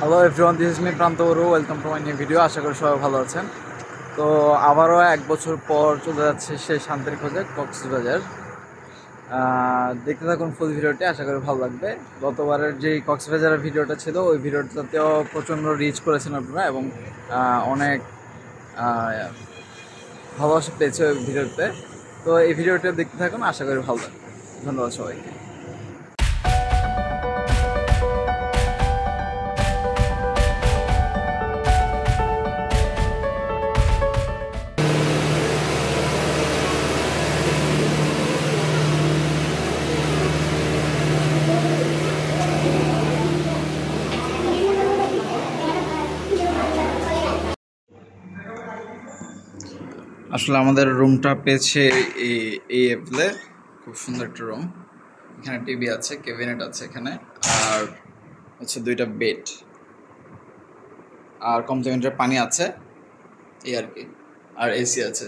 Hello everyone, this is me Pranto Baru. Welcome to my new video. আশা করি সবাই ভালো আছেন। তো আবারও এক বছর পর চলে যাচ্ছে সেই শান্তির খোঁজে কক্সবাজার। দেখতে থাকুন ফুল ভিডিওটি, আশা করি ভালো লাগবে। গতবারের যেই কক্সবাজারের ভিডিওটা ছিল ওই ভিডিওটাতেও প্রচণ্ড রিচ করেছেন আপনারা এবং অনেক ভালোবাসা পেয়েছে ওই ভিডিওতে। তো এই ভিডিওটা দেখতে থাকুন, আশা করি ভালো লাগবে। ধন্যবাদ সবাইকে। আসলে আমাদের রুমটা পেয়েছে এই অ্যাপলে। খুব সুন্দর একটা রুম। এখানে টিভি আছে, ক্যাবিনেট আছে এখানে, আর হচ্ছে 2টা বেড, আর কমপ্লিমেন্টারি পানি আছে এই আর কি, আর এসি আছে।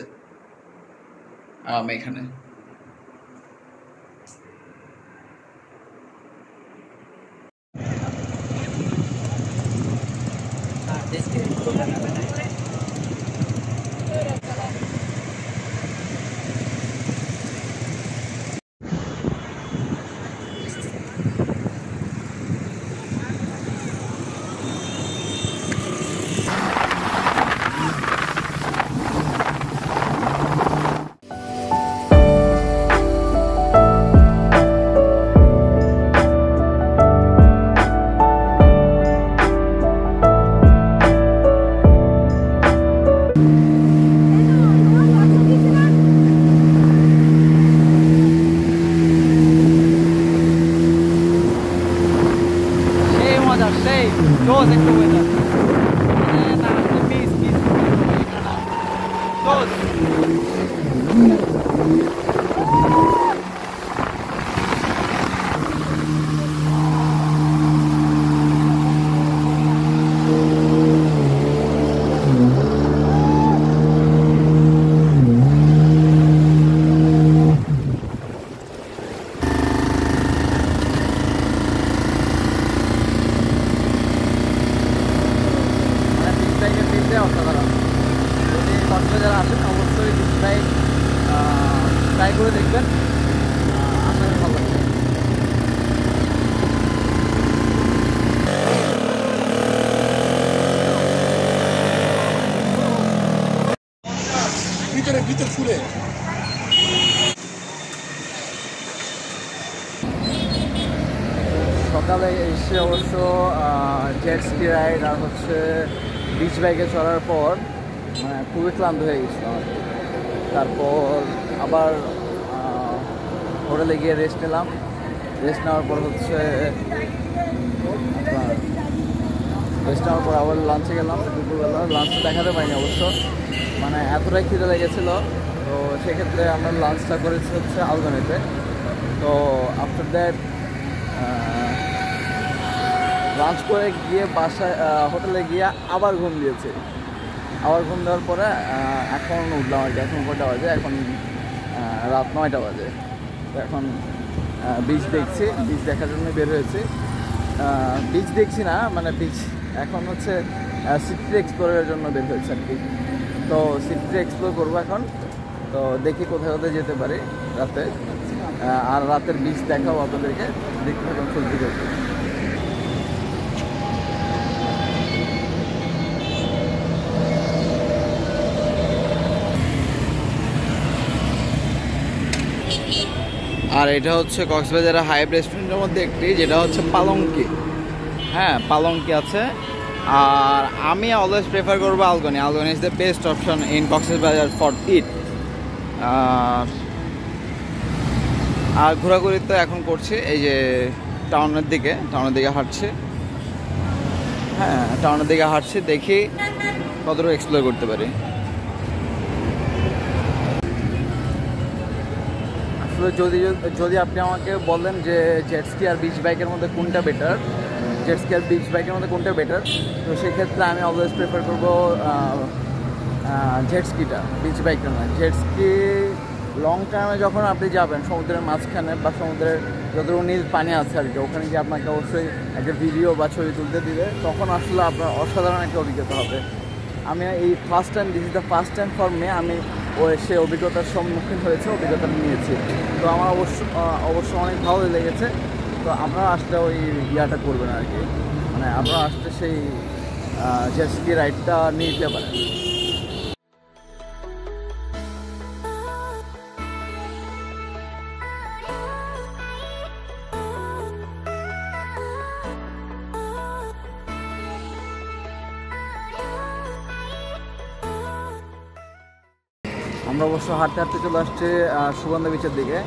আর আমি এখানে একটা ওয়েদার না আসলে পিস পিস অসাধারণ। যদি কক্সবাজার আসেন অবশ্যই ট্রাই করে দেখবেন, আশা করি ভালো লাগবে। ভিতরে ফুলে সকালে এসে অবশ্য জেট স্কি রাইড আর হচ্ছে বিচ বাইকে চড়ার পর খুবই ক্লান্ত হয়ে গেছিলাম। তারপর আবার হোটেলে গিয়ে রেস্ট নিলাম। রেস্ট নেওয়ার পর হচ্ছে আবার লাঞ্চে গেলাম। দুপুরবেলা লাঞ্চে দেখাতে পারিনি অবশ্য, মানে এতটাই খিদে লেগেছিলো। তো সেক্ষেত্রে আমরা লাঞ্চটা করেছি হচ্ছে আলবানিতে। তো আফটার দ্যাট লাঞ্চ করে গিয়ে বাসায় হোটেলে গিয়ে আবার ঘুম দিয়েছি। আবার ঘুম দেওয়ার পরে এখন উঠলাম আর কি। এখন কটা বাজে? এখন রাত 9টা বাজে। তো এখন বিচ দেখছি, বিচ দেখার জন্য বের হয়েছি। বিচ দেখছি না, মানে বিচ এখন হচ্ছে সিটি এক্সপ্লোরের জন্য বের হয়েছে আর কি। তো সিটি এক্সপ্লোর করবো এখন। তো দেখি কোথায় কোথায় যেতে পারি রাতে, আর রাতের বিচ দেখাবো আপনাদেরকে। দেখতে থাকুন ফুল ভিডিও। আর এটা হচ্ছে কক্সবাজারের হাইব রেস্টুরেন্টের মধ্যে একটি, যেটা হচ্ছে পালঙ্কি। হ্যাঁ, পালঙ্কি আছে। আর আমি অলওয়েজ প্রেফার করবো Alagni. Alagni is the best option in Cox's Bazar for it. আর ঘোরাঘুরি তো এখন করছি এই যে টাউনের দিকে হাঁটছি। হ্যাঁ, টাউনের দিকে হাঁটছি, দেখি কতটুকু এক্সপ্লোর করতে পারি। আসলে যদি আপনি আমাকে বলেন যে জেট স্কি আর বিচ বাইকের মধ্যে কোনটা বেটার, জেট স্কি আর বিচ বাইকের মধ্যে কোনটা বেটার, তো সেক্ষেত্রে আমি অলওয়েজ প্রেফার করবো জেট স্কিটা, বিচ বাইকটা না। জেট স্কি লং টাইমে যখন আপনি যাবেন সমুদ্রের মাঝখানে বা সমুদ্রের যতটুকু নীল পানি আছে আর কি, ওখানে গিয়ে আপনাকে অবশ্যই একটা ভিডিও বা ছবি তুলতে দিবে, তখন আসলে আপনার অসাধারণ একটা অভিজ্ঞতা হবে। আমি এই this is the first time for me আমি সে অভিজ্ঞতার সম্মুখীন হয়েছে, অভিজ্ঞতা নিয়েছি। তো আমার অবশ্য অনেক ভালো লেগেছে। তো আপনারা আসলে ওই ইয়াটা করবেন আর কি, মানে আপনারা আসলে সেই জেট স্কি রাইডটা নিতে পারেন। আমরা অবশ্য হাঁটতে হাঁটতে চলে আসছি সুগন্ধা বিচের দিকে।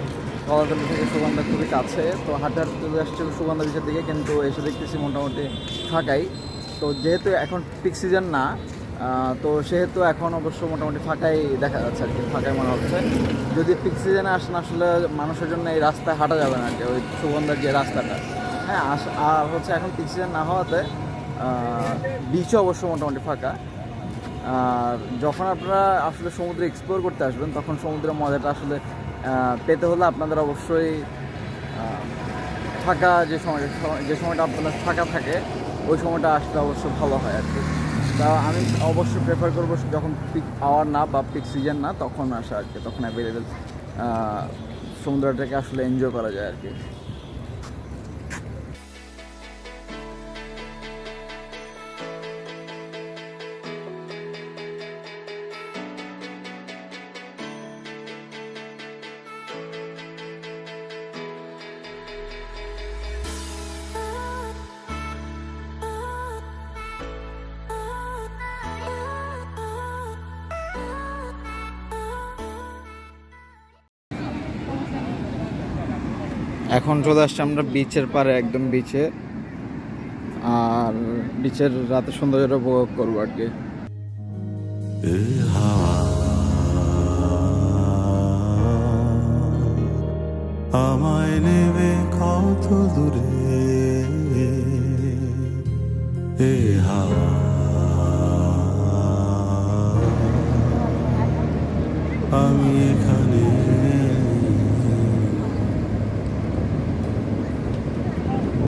কলাতলি থেকে সুগন্ধা খুবই কাছে, তো হাঁটতে হাঁটতে চলে আসছে সুগন্ধা বিচের দিকে, কিন্তু এসে দেখতেছি মোটামুটি ফাঁকাই। তো যেহেতু এখন পিক সিজন না, তো সেহেতু এখন অবশ্য মোটামুটি ফাঁকাই দেখা যাচ্ছে আর কি, ফাঁকাই মনে হচ্ছে। যদি পিক সিজনে আসেন আসলে মানুষের জন্য এই রাস্তায় হাঁটা যাবে না আর কি, ওই সুগন্ধার যে রাস্তাটা। হ্যাঁ, আর হচ্ছে এখন পিক সিজন না হওয়াতে বিচও অবশ্য মোটামুটি ফাঁকা। আর যখন আপনারা আসলে সমুদ্রে এক্সপ্লোর করতে আসবেন, তখন সমুদ্রের মজাটা আসলে পেতে হলে আপনাদের অবশ্যই ফাঁকা যে সময়টা আপনার ফাঁকা থাকে ওই সময়টা আসলে অবশ্য ভালো হয় আর কি। তা আমি অবশ্যই প্রেফার করবো যখন পিক আওয়ার না বা পিক সিজন না তখন আসা আর কি, তখন অ্যাভেলেবেল সমুদ্রটাকে আসলে এনজয় করা যায় আর কি। এখন চলে আসছি আমরা বিচের পারে, একদম বিচে, আর বিচের রাতের সৌন্দর্যটা উপভোগ করবো আর কি। আমায় নেবে কত দূরে এ হাওয়া, আমি এখানে